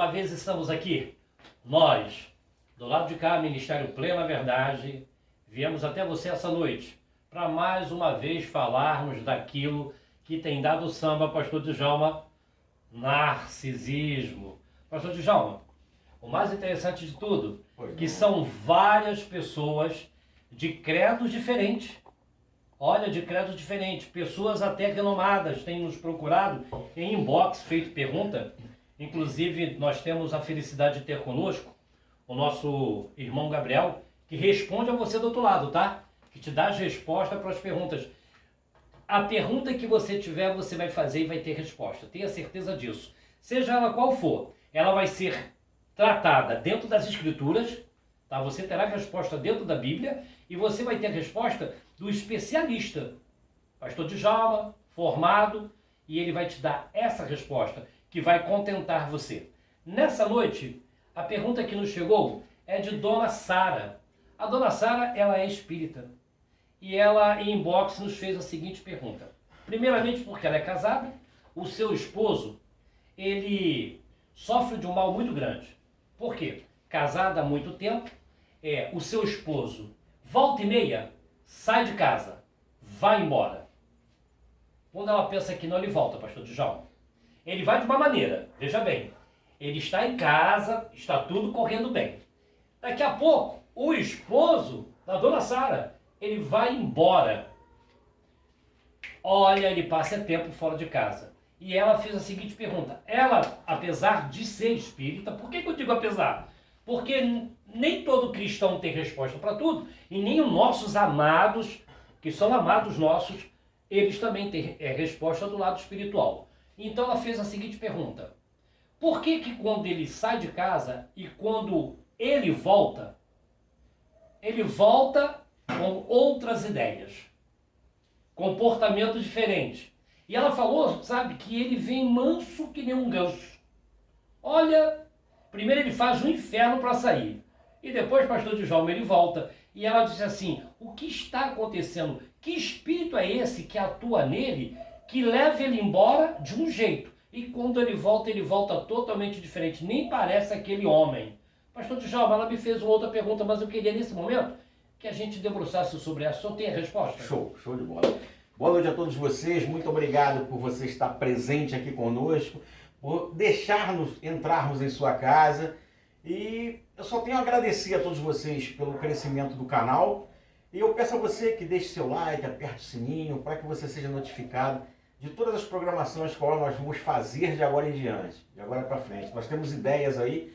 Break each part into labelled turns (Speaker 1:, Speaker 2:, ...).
Speaker 1: uma vez estamos aqui, nós, do lado de cá, Ministério Plena Verdade, viemos até você essa noite para mais uma vez falarmos daquilo que tem dado samba, pastor Djalma, narcisismo. Pastor Djalma, o mais interessante de tudo, que são várias pessoas de credos diferentes. Olha, de credos diferentes, pessoas até renomadas têm nos procurado em inbox, feito pergunta. Inclusive, nós temos a felicidade de ter conosco o nosso irmão Gabriel, que responde a você do outro lado, tá? Que te dá as respostas para as perguntas. A pergunta que você tiver, você vai fazer e vai ter resposta. Tenha certeza disso. Seja ela qual for, ela vai ser tratada dentro das Escrituras, tá? Você terá resposta dentro da Bíblia e você vai ter resposta do especialista, pastor Djalma, formado, e ele vai te dar essa resposta que vai contentar você. Nessa noite, a pergunta que nos chegou é de Dona Sara. A Dona Sara, ela é espírita. E ela, em inbox, nos fez a seguinte pergunta. Primeiramente, porque ela é casada, o seu esposo, ele sofre de um mal muito grande. Por quê? Casada há muito tempo, o seu esposo, volta e meia, sai de casa, vai embora. Quando ela pensa que não, ele volta, pastor Djalma. Ele vai de uma maneira, veja bem, ele está em casa, está tudo correndo bem. Daqui a pouco, o esposo da Dona Sara, ele vai embora. Olha, ele passa tempo fora de casa. E ela fez a seguinte pergunta. Ela, apesar de ser espírita, por que eu digo apesar? Porque nem todo cristão tem resposta para tudo, e nem os nossos amados, que são amados nossos, eles também têm resposta do lado espiritual. Então ela fez a seguinte pergunta. Por que quando ele sai de casa e quando ele volta com outras ideias, comportamento diferente? E ela falou, sabe, que ele vem manso que nem um ganso. Olha, primeiro ele faz um inferno para sair. E depois, pastor Djalma, ele volta. E ela disse assim, o que está acontecendo? Que espírito é esse que atua nele, que leva ele embora de um jeito? E quando ele volta totalmente diferente. Nem parece aquele homem. Pastor Djalma, ela me fez uma outra pergunta, mas eu queria nesse momento que a gente debruçasse sobre essa. O senhor tem a resposta?
Speaker 2: Show de bola. Boa noite a todos vocês. Muito obrigado por você estar presente aqui conosco, por deixar-nos entrarmos em sua casa. E eu só tenho a agradecer a todos vocês pelo crescimento do canal. E eu peço a você que deixe seu like, aperte o sininho, para que você seja notificado de todas as programações que nós vamos fazer de agora em diante, de agora para frente. Nós temos ideias aí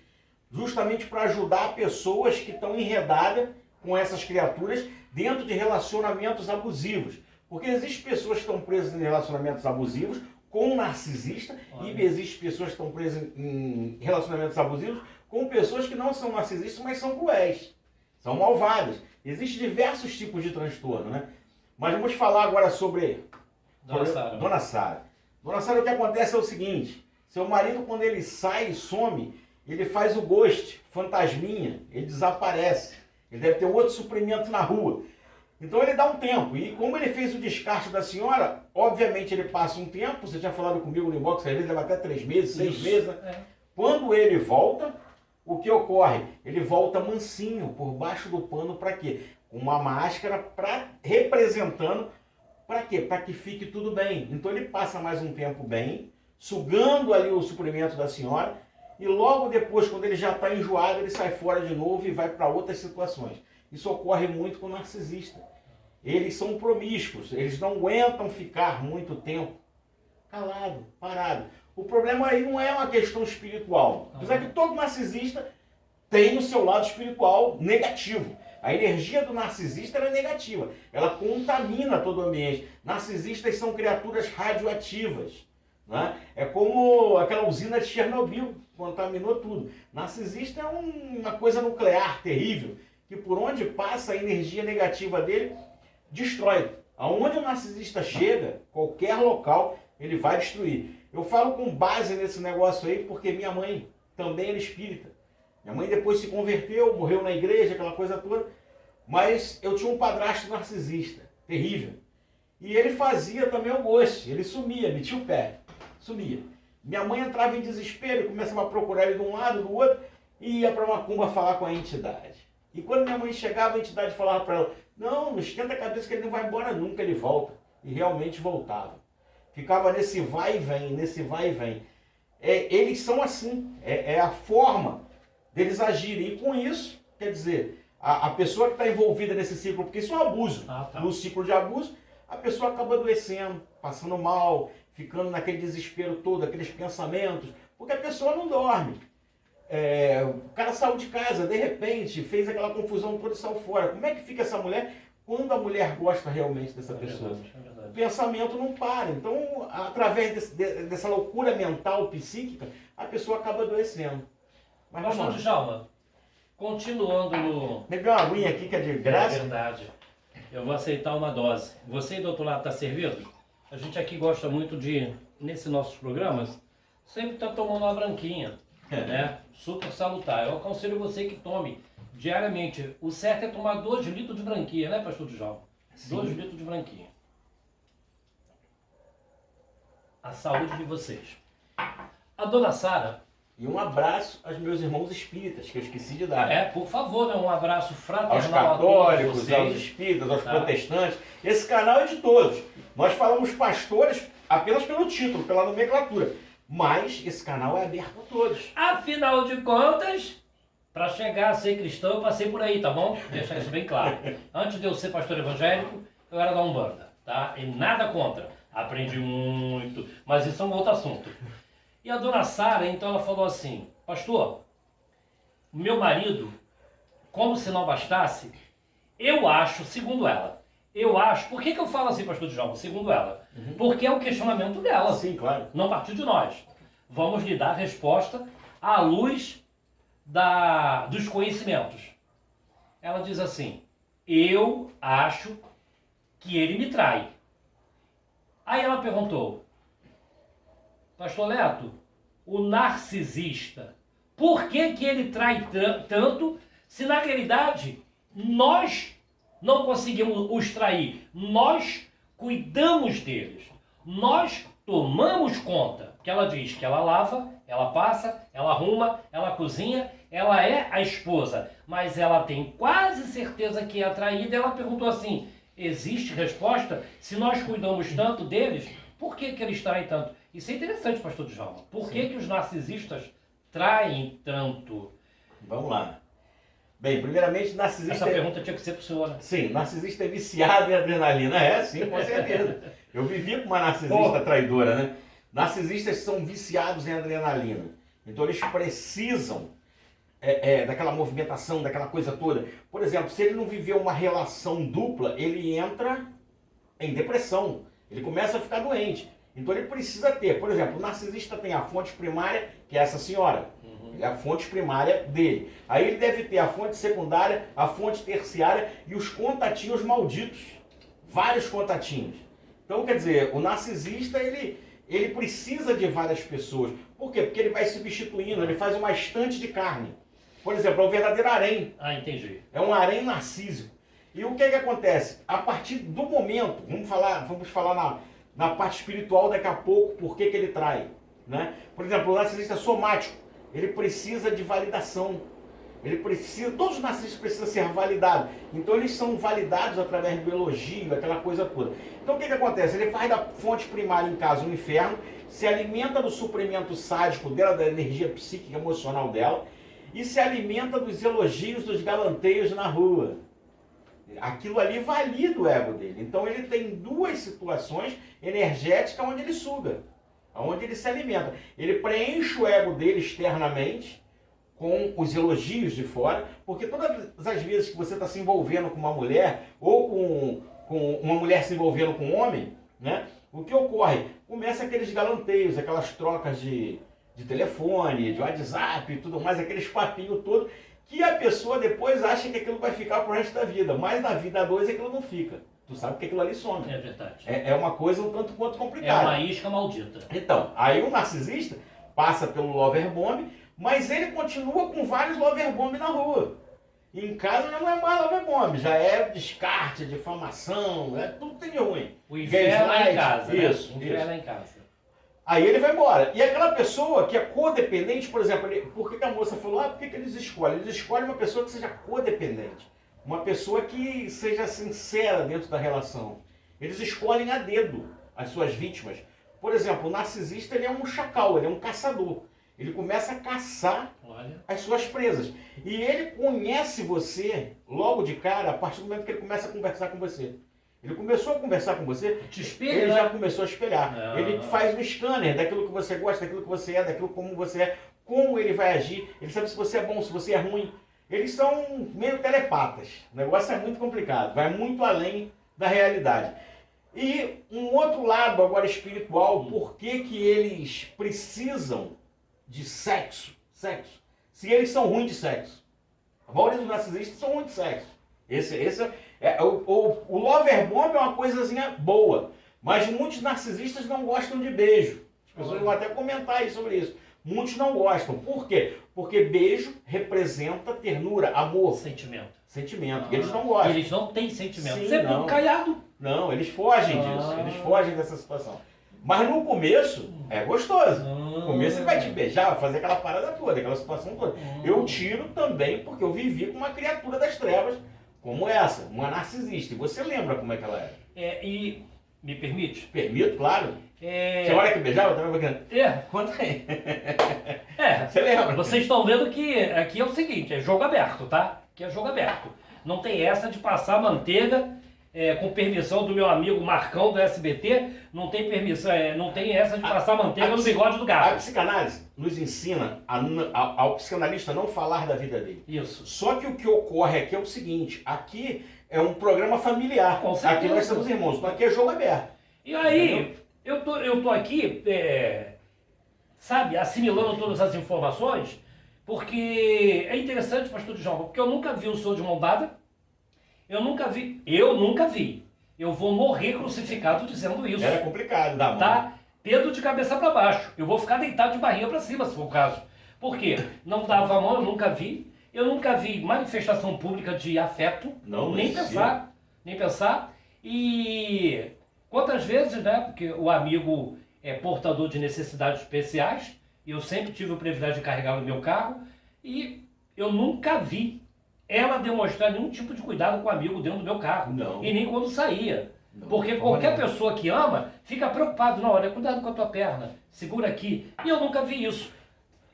Speaker 2: justamente para ajudar pessoas que estão enredadas com essas criaturas dentro de relacionamentos abusivos. Porque existem pessoas que estão presas em relacionamentos abusivos com um narcisista. Olha. E existem pessoas que estão presas em relacionamentos abusivos com pessoas que não são narcisistas, mas são cruéis, são malvadas. Existem diversos tipos de transtorno, né? Mas vamos falar agora sobre Dona Sara. Dona Sara, o que acontece é o seguinte, seu marido, quando ele sai e some, ele faz o ghost, fantasminha, ele desaparece. Ele deve ter outro suprimento na rua. Então ele dá um tempo. E como ele fez o descarte da senhora, obviamente ele passa um tempo. Você tinha falado comigo no inbox, às vezes leva até 3 meses, 6 meses. Né? Quando ele volta, o que ocorre? Ele volta mansinho, por baixo do pano, para quê? Com uma máscara representando, para quê? Para que fique tudo bem. Então ele passa mais um tempo bem, sugando ali o suprimento da senhora. E logo depois, quando ele já está enjoado, ele sai fora de novo e vai para outras situações. Isso ocorre muito com o narcisista. Eles são promíscuos, eles não aguentam ficar muito tempo calado, parado. O problema aí não é uma questão espiritual. Apesar que todo narcisista tem o seu lado espiritual negativo. A energia do narcisista é negativa. Ela contamina todo o ambiente. Narcisistas são criaturas radioativas. Né? É como aquela usina de Chernobyl, contaminou tudo. Narcisista é uma coisa nuclear terrível, que por onde passa a energia negativa dele, destrói. Aonde o narcisista chega, qualquer local, ele vai destruir. Eu falo com base nesse negócio aí, porque minha mãe também era espírita. Minha mãe depois se converteu, morreu na igreja, aquela coisa toda. Mas eu tinha um padrasto narcisista, terrível. E ele fazia também o gosto, ele sumia, metia o pé, sumia. Minha mãe entrava em desespero e começava a procurar ele de um lado, do outro, e ia para Macumba falar com a entidade. E quando minha mãe chegava, a entidade falava para ela, não esquenta a cabeça que ele não vai embora nunca, ele volta. E realmente voltava. Ficava nesse vai e vem, nesse vai e vem. Eles são assim, é a forma deles agirem. E com isso, quer dizer, a pessoa que está envolvida nesse ciclo, porque isso é um abuso, no ciclo de abuso, a pessoa acaba adoecendo, passando mal, ficando naquele desespero todo, aqueles pensamentos, porque a pessoa não dorme. O cara saiu de casa, de repente, fez aquela confusão toda e saiu fora. Como é que fica essa mulher quando a mulher gosta realmente dessa pessoa?
Speaker 1: Verdade.
Speaker 2: O pensamento não para. Então, através dessa loucura mental, psíquica, a pessoa acaba adoecendo. Mas
Speaker 1: Pastor Djalma, continuando no...
Speaker 2: Beber uma aguinha aqui que é de graça.
Speaker 1: É verdade. Eu vou aceitar uma dose. Você do outro lado está servido? A gente aqui gosta muito de, nesses nossos programas, sempre estar tomando uma branquinha, né? Super salutar. Eu aconselho você que tome diariamente. O certo é tomar 2 litros de branquinha, né, pastor Djalma? 2 litros de branquinha. A saúde de vocês. A dona Sara...
Speaker 2: E um abraço aos meus irmãos espíritas, que eu esqueci de dar.
Speaker 1: Por favor, né? Um abraço fraternal
Speaker 2: aos católicos,
Speaker 1: a todos
Speaker 2: aos espíritas, aos protestantes. Esse canal é de todos. Nós falamos pastores apenas pelo título, pela nomenclatura. Mas esse canal é aberto a todos.
Speaker 1: Afinal de contas, para chegar a ser cristão, eu passei por aí, tá bom? Deixar isso bem claro. Antes de eu ser pastor evangélico, eu era da Umbanda, tá? E nada contra. Aprendi muito, mas isso é um outro assunto. E a dona Sara, então, ela falou assim, pastor, meu marido, como se não bastasse, eu acho, segundo ela, por que eu falo assim, pastor Djalma, segundo ela? Porque é o questionamento dela.
Speaker 2: Sim, claro.
Speaker 1: Não partiu de nós. Vamos lhe dar resposta à luz dos conhecimentos. Ela diz assim, eu acho que ele me trai. Aí ela perguntou, pastor Leto, o narcisista, por que ele trai tanto se na realidade nós não conseguimos os trair? Nós cuidamos deles, nós tomamos conta. Porque ela diz que ela lava, ela passa, ela arruma, ela cozinha, ela é a esposa, mas ela tem quase certeza que é atraída. Ela perguntou assim, existe resposta? Se nós cuidamos tanto deles, por que eles traem tanto? Isso é interessante, pastor Djalma. Por que os narcisistas traem tanto?
Speaker 2: Vamos lá. Bem, primeiramente, narcisista...
Speaker 1: Essa pergunta tinha que ser para o senhor, né?
Speaker 2: Sim, narcisista é viciado em adrenalina. Sim, com certeza. Eu vivi com uma narcisista traidora, né? Narcisistas são viciados em adrenalina. Então eles precisam daquela movimentação, daquela coisa toda. Por exemplo, se ele não viver uma relação dupla, ele entra em depressão. Ele começa a ficar doente. Então ele precisa ter, por exemplo, o narcisista tem a fonte primária, que é essa senhora. É a fonte primária dele. Aí ele deve ter a fonte secundária, a fonte terciária e os contatinhos malditos. Vários contatinhos. Então, quer dizer, o narcisista, ele precisa de várias pessoas. Por quê? Porque ele vai substituindo, ele faz uma estante de carne. Por exemplo, é um verdadeiro harém.
Speaker 1: Ah, entendi.
Speaker 2: É um harém narcísico. E o que acontece? A partir do momento, vamos falar na parte espiritual daqui a pouco, por que ele trai. Né? Por exemplo, o narcisista somático, ele precisa de validação. Todos os narcisistas precisam ser validados. Então eles são validados através do elogio, aquela coisa toda. Então o que acontece? Ele faz da fonte primária em casa um inferno, se alimenta do suprimento sádico dela, da energia psíquica emocional dela, e se alimenta dos elogios, dos galanteios na rua. Aquilo ali valida o ego dele. Então ele tem duas situações energéticas onde ele suga, onde ele se alimenta. Ele preenche o ego dele externamente com os elogios de fora, porque todas as vezes que você está se envolvendo com uma mulher, ou com uma mulher se envolvendo com um homem, né, o que ocorre? Começa aqueles galanteios, aquelas trocas de telefone, de WhatsApp e tudo mais, aqueles papinhos todos, que a pessoa depois acha que aquilo vai ficar pro resto da vida, mas na vida a dois aquilo não fica. Tu sabe que aquilo ali some.
Speaker 1: É verdade.
Speaker 2: É uma coisa um tanto quanto complicada.
Speaker 1: É uma isca maldita.
Speaker 2: Então, aí o narcisista passa pelo lover bomb, mas ele continua com vários lover bomb na rua. E em casa já não é mais lover bomb, já é descarte, difamação, tudo tem de ruim.
Speaker 1: O inferno é em casa,
Speaker 2: isso,
Speaker 1: né? O inferno é em casa.
Speaker 2: Aí ele vai embora. E aquela pessoa que é codependente, por exemplo, por que a moça falou, por que eles escolhem? Eles escolhem uma pessoa que seja codependente. Uma pessoa que seja sincera dentro da relação. Eles escolhem a dedo as suas vítimas. Por exemplo, o narcisista, ele é um chacal, ele é um caçador. Ele começa a caçar as suas presas. E ele conhece você logo de cara, a partir do momento que ele começa a conversar com você. Ele começou a conversar com você, ele já começou a espelhar. Ele faz um scanner daquilo que você gosta, daquilo que você é, daquilo como você é, como ele vai agir. Ele sabe se você é bom, se você é ruim. Eles são meio telepatas. O negócio é muito complicado, vai muito além da realidade. E um outro lado agora espiritual, por que eles precisam de sexo? Se eles são ruins de sexo. A maioria dos narcisistas são ruins de sexo. O lover bomb é uma coisazinha boa, mas muitos narcisistas não gostam de beijo. As pessoas vão até comentar aí sobre isso. Muitos não gostam. Por quê? Porque beijo representa ternura, amor.
Speaker 1: Sentimento.
Speaker 2: E eles não gostam.
Speaker 1: Eles não têm sentimento.
Speaker 2: Sim,
Speaker 1: você é muito caiado.
Speaker 2: Não, eles fogem disso. Eles fogem dessa situação. Mas no começo é gostoso. No começo ele vai te beijar, vai fazer aquela parada toda, aquela situação toda. Eu tiro também porque eu vivi com uma criatura das trevas como essa, uma narcisista. E você lembra como é que ela era?
Speaker 1: E me permite?
Speaker 2: Permito, claro. Você olha que beijava também? Conta aí. Você lembra?
Speaker 1: Vocês estão vendo que aqui é o seguinte, é jogo aberto, tá? Aqui é jogo aberto. Não tem essa de passar manteiga com permissão do meu amigo Marcão do SBT. Não tem permissão, não tem essa de passar manteiga no bigode do gato.
Speaker 2: A psicanálise nos ensina ao psicanalista não falar da vida dele.
Speaker 1: Isso.
Speaker 2: Só que o que ocorre aqui é o seguinte, aqui é um programa familiar. Aqui nós somos irmãos, então aqui é jogo aberto.
Speaker 1: E aí, eu tô aqui, sabe, assimilando todas as informações, porque é interessante, pastor Djalma, porque eu nunca vi o senhor de mão dada, eu nunca vi. Eu vou morrer crucificado dizendo isso.
Speaker 2: Era complicado, dá,
Speaker 1: tá? Pedro de cabeça para baixo. Eu vou ficar deitado de barriga para cima, se for o caso. Por quê? Não dava a mão, eu nunca vi. Eu nunca vi manifestação pública de afeto.
Speaker 2: Não,
Speaker 1: nem pensar. E quantas vezes, né? Porque o amigo é portador de necessidades especiais. Eu sempre tive o privilégio de carregar no meu carro. E eu nunca vi ela demonstrar nenhum tipo de cuidado com o amigo dentro do meu carro.
Speaker 2: Não.
Speaker 1: E nem quando saía.
Speaker 2: Não.
Speaker 1: Porque qualquer pessoa que ama fica preocupado. Não, olha, cuidado com a tua perna. Segura aqui. E eu nunca vi isso.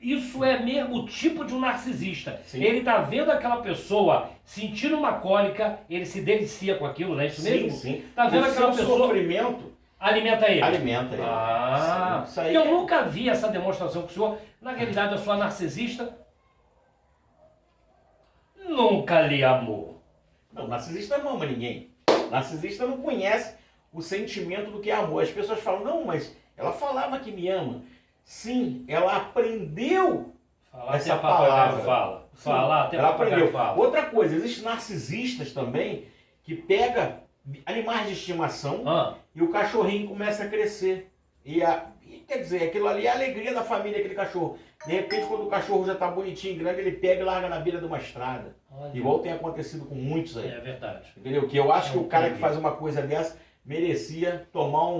Speaker 1: Isso é mesmo o tipo de um narcisista.
Speaker 2: Sim.
Speaker 1: Ele tá vendo aquela pessoa sentindo uma cólica, ele se delicia com aquilo, não é isso mesmo?
Speaker 2: Sim.
Speaker 1: Tá vendo aquela pessoa...
Speaker 2: sofrimento
Speaker 1: alimenta ele.
Speaker 2: Alimenta ele.
Speaker 1: Sim. Isso aí eu nunca vi essa demonstração com o senhor. Na realidade, a sua narcisista nunca lhe amou.
Speaker 2: Não, narcisista não ama ninguém. Narcisista não conhece o sentimento do que é amor. As pessoas falam, não, mas ela falava que me ama. Sim, ela aprendeu essa palavra.
Speaker 1: Falar até
Speaker 2: ela aprendeu.
Speaker 1: Fala.
Speaker 2: Outra coisa, existem narcisistas também que pega animais de estimação e o cachorrinho começa a crescer. E quer dizer, aquilo ali é a alegria da família, aquele cachorro. De repente, quando o cachorro já está bonitinho e grande, ele pega e larga na beira de uma estrada.
Speaker 1: Olha.
Speaker 2: Igual tem acontecido com muitos aí.
Speaker 1: É verdade.
Speaker 2: Entendeu? Que eu acho que o cara que faz uma coisa dessa merecia tomar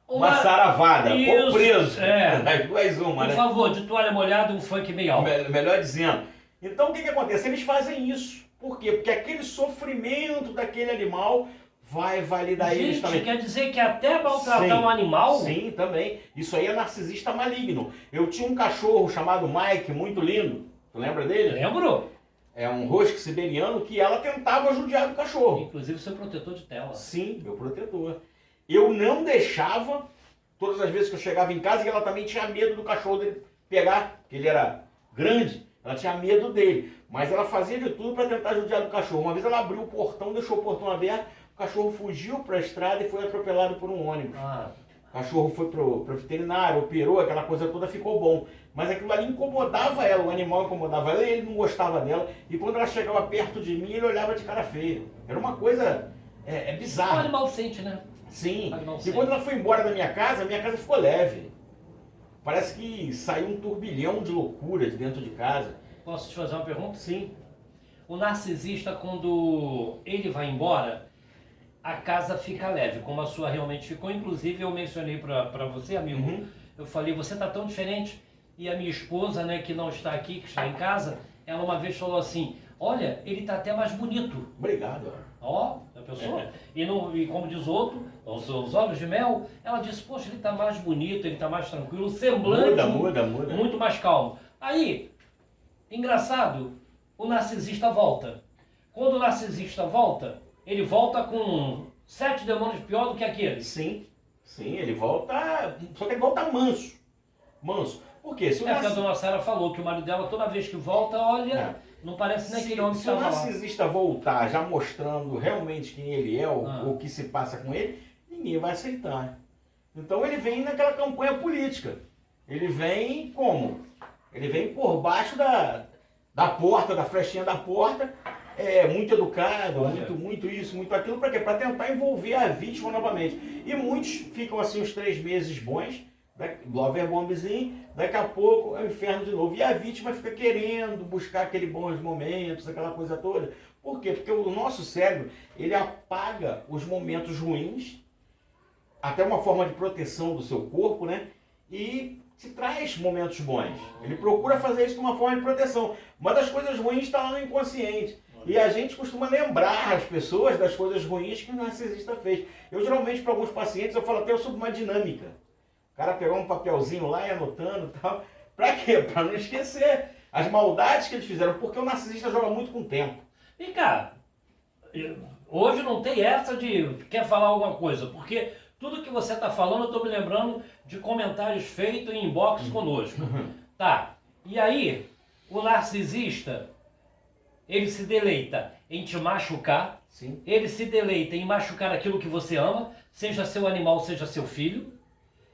Speaker 2: uma saravada, ou preso. Das duas uma,
Speaker 1: Por favor, de toalha molhada, um funk meio alto.
Speaker 2: Melhor dizendo. Então o que acontece? Eles fazem isso. Por quê? Porque aquele sofrimento daquele animal vai validar eles também.
Speaker 1: Quer dizer que até maltratar um animal?
Speaker 2: Sim, também. Isso aí é narcisista maligno. Eu tinha um cachorro chamado Mike, muito lindo. Tu lembra dele?
Speaker 1: Lembro.
Speaker 2: É um husky siberiano que ela tentava judiar do cachorro.
Speaker 1: Inclusive seu protetor de tela.
Speaker 2: Sim, meu protetor. Eu não deixava, todas as vezes que eu chegava em casa, e ela também tinha medo do cachorro dele pegar, porque ele era grande, ela tinha medo dele. Mas ela fazia de tudo para tentar judiar do cachorro. Uma vez ela abriu o portão, deixou o portão aberto, o cachorro fugiu para a estrada e foi atropelado por um ônibus. O cachorro foi pro veterinário, operou, aquela coisa toda, ficou bom. Mas aquilo ali incomodava ela, o animal incomodava ela e ele não gostava dela. E quando ela chegava perto de mim, ele olhava de cara feia. Era uma coisa bizarra.
Speaker 1: O animal sente, né?
Speaker 2: Sim. E quando ela foi embora da minha casa ficou leve. Parece que saiu um turbilhão de loucura de dentro de casa.
Speaker 1: Posso te fazer uma pergunta?
Speaker 2: Sim.
Speaker 1: O narcisista, quando ele vai embora, a casa fica leve, como a sua realmente ficou. Inclusive eu mencionei para você, amigo, eu falei, você tá tão diferente. E a minha esposa, né, que não está aqui, que está em casa, ela uma vez falou assim, olha, ele tá até mais bonito.
Speaker 2: Obrigado.
Speaker 1: Ó, a pessoa. E como diz outro, os olhos de mel, ela disse, poxa, ele tá mais bonito, ele tá mais tranquilo, o semblante
Speaker 2: Muda.
Speaker 1: muito mais calmo. Aí, engraçado, o narcisista volta. Quando o narcisista volta, ele volta com 7 demônios pior do que aquele.
Speaker 2: Sim, ele volta, só que ele volta manso. Por quê? Se o
Speaker 1: porque a dona Sara falou que o marido dela, toda vez que volta, olha, não parece nem aquele homem que
Speaker 2: estava lá. Se o
Speaker 1: narcisista
Speaker 2: voltar já mostrando realmente quem ele é, o que se passa com ele, ninguém vai aceitar. Então ele vem naquela campanha política. Ele vem como? Ele vem por baixo da porta, da flechinha da porta, muito educado, muito isso, muito aquilo, para quê? Para tentar envolver a vítima novamente. E muitos ficam assim uns 3 meses bons, lover bombzinho, daqui a pouco é o inferno de novo. E a vítima fica querendo buscar aqueles bons momentos, aquela coisa toda. Por quê? Porque o nosso cérebro, ele apaga os momentos ruins, até uma forma de proteção do seu corpo, né? E te traz momentos bons. Ele procura fazer isso de uma forma de proteção. Mas as coisas ruins estão lá no inconsciente. E a gente costuma lembrar as pessoas das coisas ruins que o narcisista fez. Eu geralmente, para alguns pacientes, eu falo até sobre uma dinâmica. O cara pegou um papelzinho lá e anotando e tal. Pra quê? Pra não esquecer as maldades que eles fizeram. Porque o narcisista joga muito com o tempo.
Speaker 1: E cara, hoje não tem essa de quer falar alguma coisa. Porque tudo que você está falando, eu estou me lembrando de comentários feitos em inbox conosco. Tá, e aí, o narcisista, ele se deleita em te machucar.
Speaker 2: Sim.
Speaker 1: Ele se deleita em machucar aquilo que você ama, seja seu animal, seja seu filho.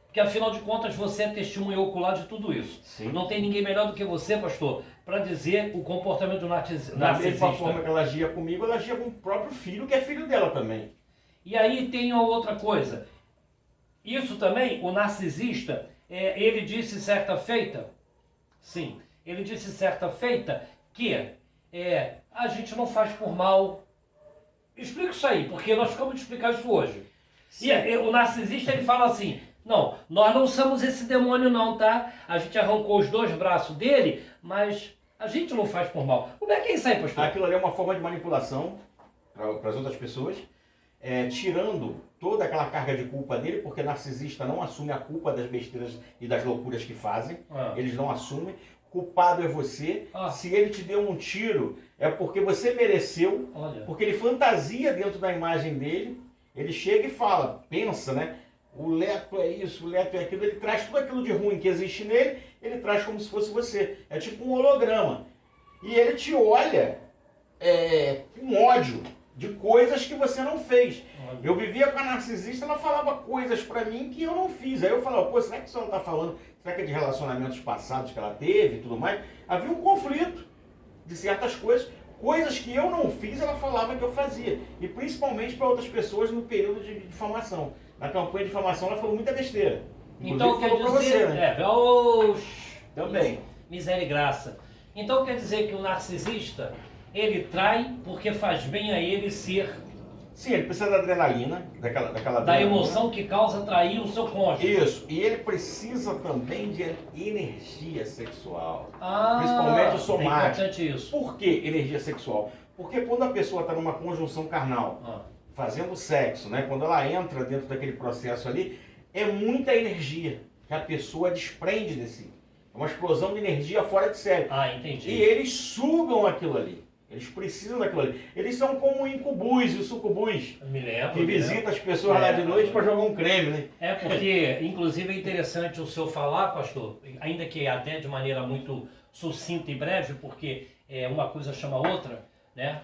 Speaker 1: Porque afinal de contas você é testemunha ocular de tudo isso.
Speaker 2: Sim.
Speaker 1: Não tem ninguém melhor do que você, pastor, para dizer o comportamento do narcisista.
Speaker 2: Da mesma forma que ela agia comigo, ela agia com o próprio filho, que é filho dela também.
Speaker 1: E aí tem uma outra coisa. Isso também, o narcisista, ele disse certa feita, sim, ele disse certa feita que a gente não faz por mal. Explica isso aí, porque nós ficamos de explicar isso hoje. Sim. E o narcisista, ele fala assim, não, nós não somos esse demônio não, tá? A gente arrancou os 2 braços dele, mas a gente não faz por mal. Como é que é isso aí, pastor?
Speaker 2: Aquilo ali é uma forma de manipulação para as outras pessoas, tirando toda aquela carga de culpa dele, porque narcisista não assume a culpa das besteiras e das loucuras que fazem. Eles não assumem. Culpado é você. Se ele te deu um tiro, é porque você mereceu.
Speaker 1: Olha.
Speaker 2: Porque ele fantasia dentro da imagem dele. Ele chega e fala, pensa, né? O Leto é isso, o Leto é aquilo. Ele traz tudo aquilo de ruim que existe nele, ele traz como se fosse você. É tipo um holograma. E ele te olha com ódio de coisas que você não fez. Olha. Eu vivia com a narcisista, ela falava coisas pra mim que eu não fiz. Aí eu falava, pô, será que isso ela tá falando? Será que é de relacionamentos passados que ela teve e tudo mais? Havia um conflito de certas coisas. Coisas que eu não fiz, ela falava que eu fazia. E principalmente para outras pessoas no período de difamação. Na campanha de difamação ela falou muita besteira.
Speaker 1: Então quer dizer,
Speaker 2: você, né?
Speaker 1: Também. Miséria e graça. Então quer dizer que o narcisista, ele trai porque faz bem a ele ser...
Speaker 2: Sim, ele precisa da adrenalina, daquela
Speaker 1: da emoção que causa trair o seu cônjuge.
Speaker 2: Isso, e ele precisa também de energia sexual.
Speaker 1: Ah,
Speaker 2: principalmente o somático.
Speaker 1: É importante isso.
Speaker 2: Por que energia sexual? Porque quando a pessoa está numa conjunção carnal, fazendo sexo, né? Quando ela entra dentro daquele processo ali, é muita energia que a pessoa desprende desse. É uma explosão de energia fora de série.
Speaker 1: Entendi.
Speaker 2: E eles sugam aquilo ali. Eles precisam daquilo ali. Eles são como o incubus e o sucubus.
Speaker 1: Me lembro.
Speaker 2: Que visita as pessoas lá de noite para jogar um creme, né?
Speaker 1: Porque, inclusive, é interessante o senhor falar, pastor, ainda que até de maneira muito sucinta e breve, porque uma coisa chama a outra, né?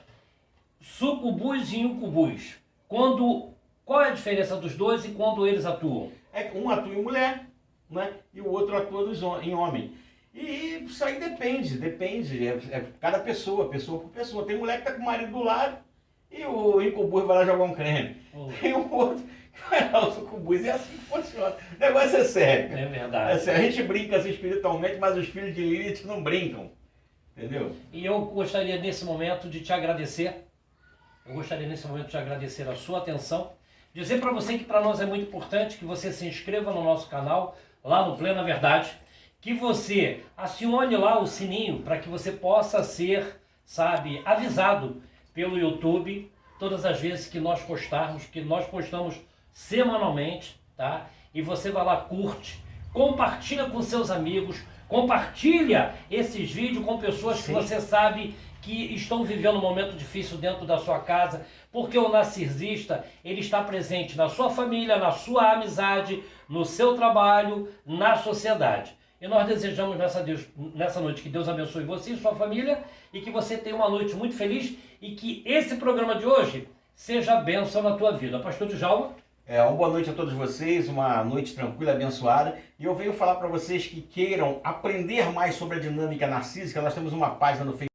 Speaker 1: Sucubus e incubus. Qual é a diferença dos dois e quando eles atuam?
Speaker 2: Um atua em mulher, né? E o outro atua em homem. E isso aí depende. Cada pessoa por pessoa. Tem mulher que tá com o marido do lado e o incubus vai lá jogar um creme. Tem um outro que vai lá o sucubus. É assim que funciona. O negócio é sério.
Speaker 1: É verdade.
Speaker 2: A gente brinca assim espiritualmente, mas os filhos de Lilith não brincam. Entendeu?
Speaker 1: E eu gostaria nesse momento de te agradecer Eu gostaria nesse momento de agradecer a sua atenção, dizer para você que para nós é muito importante que você se inscreva no nosso canal, lá no Plena Verdade, que você acione lá o sininho para que você possa ser, sabe, avisado pelo YouTube todas as vezes que nós postarmos, que nós postamos semanalmente, tá? E você vai lá, curte, compartilha com seus amigos, compartilha esses vídeos com pessoas que você sabe que estão vivendo um momento difícil dentro da sua casa, porque o narcisista, ele está presente na sua família, na sua amizade, no seu trabalho, na sociedade. E nós desejamos nessa noite que Deus abençoe você e sua família e que você tenha uma noite muito feliz e que esse programa de hoje seja bênção na tua vida. Pastor Djalma?
Speaker 2: Uma boa noite a todos vocês, uma noite tranquila, abençoada. E eu venho falar para vocês que queiram aprender mais sobre a dinâmica narcísica. Nós temos uma página no Facebook